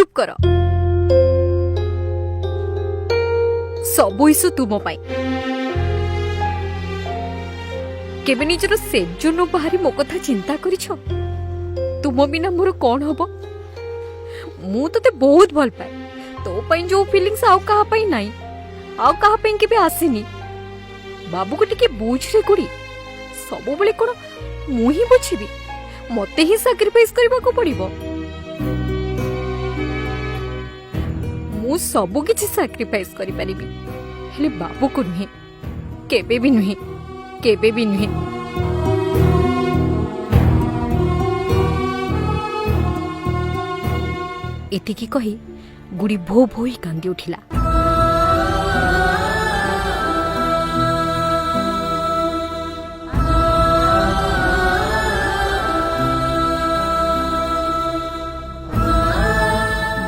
चुप कर सबु इशु तुम पाई केबे निजर सेफ जोन बाहरी मो कथा चिंता करिछ तुम बिना मोर कौन हबो मु तते बहुत भल पाए तो पई जो फीलिंग्स आउ कहा पई नाही आउ कहा पई केबे आसीनी बाबू को टिके बुझ रे गुड़ी सबु बेले कोन मु ही बुझिबी मते ही सैक्रिफाइस करबा को पड़िबो मु सबु किछि सैक्रिफाइस करि परिबी हेले बाबू को नहीं केबे भी नहीं केबे भी नहीं एतिकी कही गुड़ी भो भो ही कांदी उठिला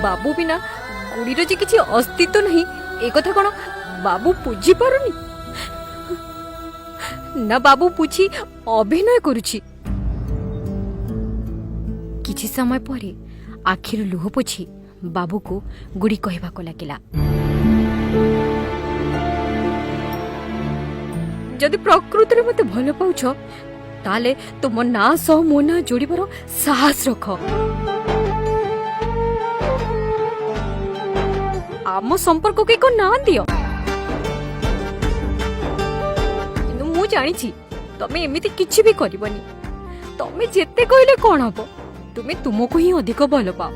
बाबू बिना गुड़ीर जे किछि अस्तित्व नहीं ए कथा कोन बाबू बुझी पारुनी ना बाबू पूछी अभिनय करुछि किछि समय परे आखिर लुह पोछि बाबू को गुड़ी कहबा को लागिला जदि प्रकृति रे मते भल पाउछ ताले तुम ना सह मो ना जोड़ीबार साहस रख आम संपर्क के को ना दियो मु जानी तमे एमिति किछि भी करबनी तमे जेते कहले कोन हबो तुमे तुमको ही अधिक भल पाओ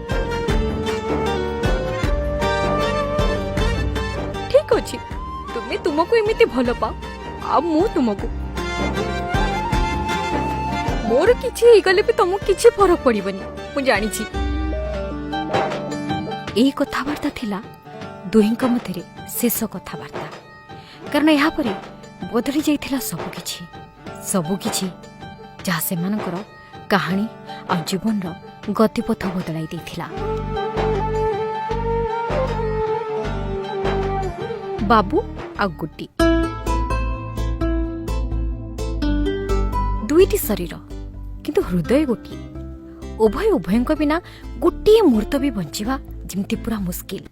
ठीक अछि तुमे तुमको एमिति भल पाओ आ मु तुमको मोर किछि हे गले भी तुमको किछि फरक पड़िबनी मु जानी छी एई कथावार्ता थिला दुहिंक मध्यरे शेष कथावार्ता कारण यहाँ पर बदली जाइथिला सबुकिछि जहाँ से मानकर कहानी आ जीवन गतिपथ बदलाई देथिला बाबू आ गुड्डी दुईटी शरीर किंतु हृदय गोटी उभय उभयंक बिना गोटे मुहूर्त भी बंचिबा जिमती पूरा मुश्किल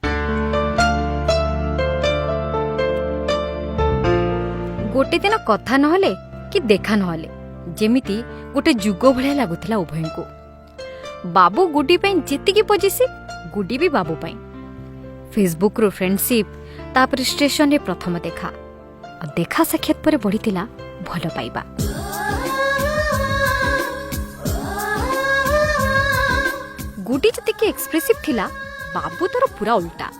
गोटे दिन कथा नहले कि देखा नहले जेमिति गोटे जुग भलिया लागुथिला उभय को बाबू गुड्डी पई जेतिकी पजिसी गुड्डी भी बाबू पई फेसबुक रो फ्रेंडशिप तापर स्टेशन रे प्रथम देखा और देखा साक्षात पर बढ़ीतिला भल पाइबा गुड्डी जेतिकी एक्सप्रेसिव थिला बाबू तर पूरा उल्टा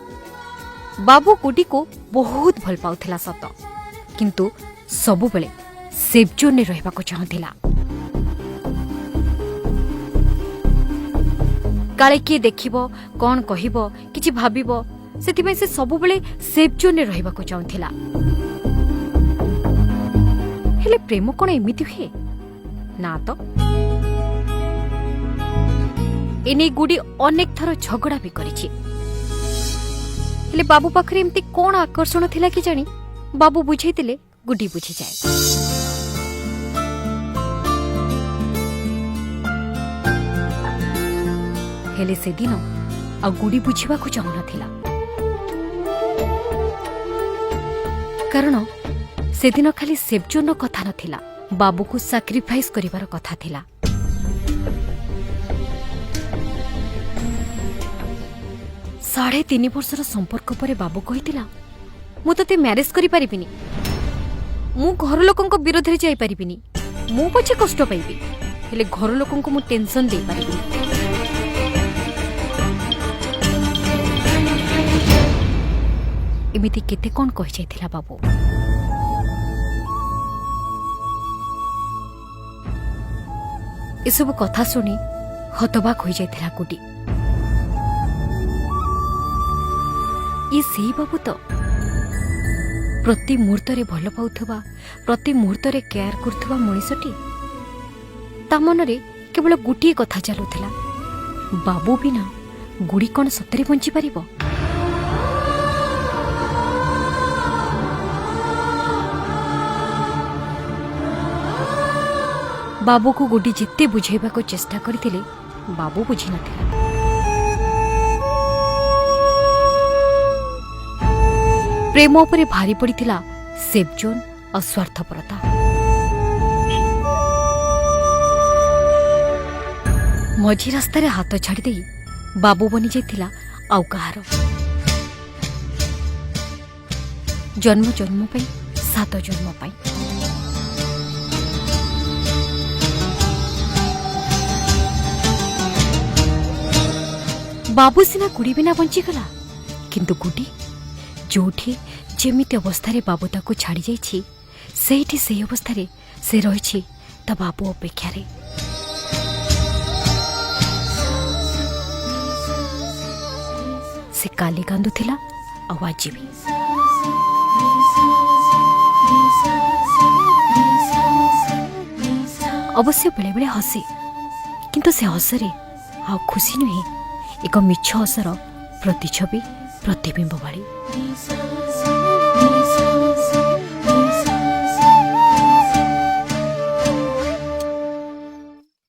बाबू गुड्डी को बहुत भल पाउथिला सत किंतु सबु बेले सेफ जोन रे रहबा को चाहथिला काले किए देखिबो कोन कहिबो किछि भाबिबो सेति से सबु बेले सेफ जोन रे रहबा को चाहथिला हेले प्रेम कोन एमिति हुए ना तो एने गुडी अनेक थर झगड़ा भी करिछि हेले बाबू पाखरे एमिति कोन आकर्षण थिला कि जानी बाबू बुझैतिले गुडी बुझी जाए हेले से दिन आ गुडी बुझिबा को चाहू नथिला कारण से दिन खाली सेवजोन कथा नथिला बाबू को सैक्रिफाइस करिवार कथा थिला साढ़े 3 वर्षर संपर्क परे बाबू कहितिला मु तते मैरिज करि परिबिनी मु घर लोकंको विरोध रे जाई परिबिनी मु पछे कष्ट पाइबी हेले घर लोकंको मु टेंशन दे परिबिनी एमिति केते कोन कहि जाइथिला बाबू ए सब कथा सुनी हतबाक होई जाइथिला गुडी ये सेही बाबू तो प्रति मुहूर्त रे भल पाउथबा प्रति मुहूर्त रे केयर करथबा मनीषटी ता मन रे केवल गुटी कथा चलुथिला बाबू बिना गुडी कोन सतरे बंची परिबो बाबू को गुडी जिते बुझेबा को चेष्टा करथिले बाबू बुझी नथिला ପ୍ରେମ ଉପରେ ଭାରି ପଡ଼ିଥିଲା ସେଫ୍ ଜୋନ୍ ଆଉ ସ୍ୱାର୍ଥପରତା। ମଝି ରାସ୍ତାରେ ହାତ ଛାଡ଼ିଦେଇ ବାବୁ ବନିଯାଇଥିଲା ଆଉ କାହାର। ଜନ୍ମ ଜନ୍ମ ପାଇଁ 7 ଜନ୍ମ ପାଇଁ। ବାବୁ ସିନା ଗୁଡ଼ି ବିନା ବଞ୍ଚିଗଲା, କିନ୍ତୁ ଗୁଡ଼ି ଯୋଉଠି ଯେମିତି ଅବସ୍ଥାରେ ବାବୁ ତାକୁ ଛାଡ଼ି ଯାଇଛି, ସେଇଠି ସେହି ଅବସ୍ଥାରେ ସେ ରହିଛି ତା ବାବୁ ଅପେକ୍ଷାରେ। ସେ କାଲି କାନ୍ଦୁଥିଲା ଆଉ ଆଜି ବି। ଅବଶ୍ୟ ବେଳେବେଳେ ହସେ, କିନ୍ତୁ ସେ ହସରେ ଆଉ ଖୁସି ନୁହେଁ, ଏକ ମିଛ ହସର ପ୍ରତିଛବି ପ୍ରତିବିମ୍ବ ଭଳି।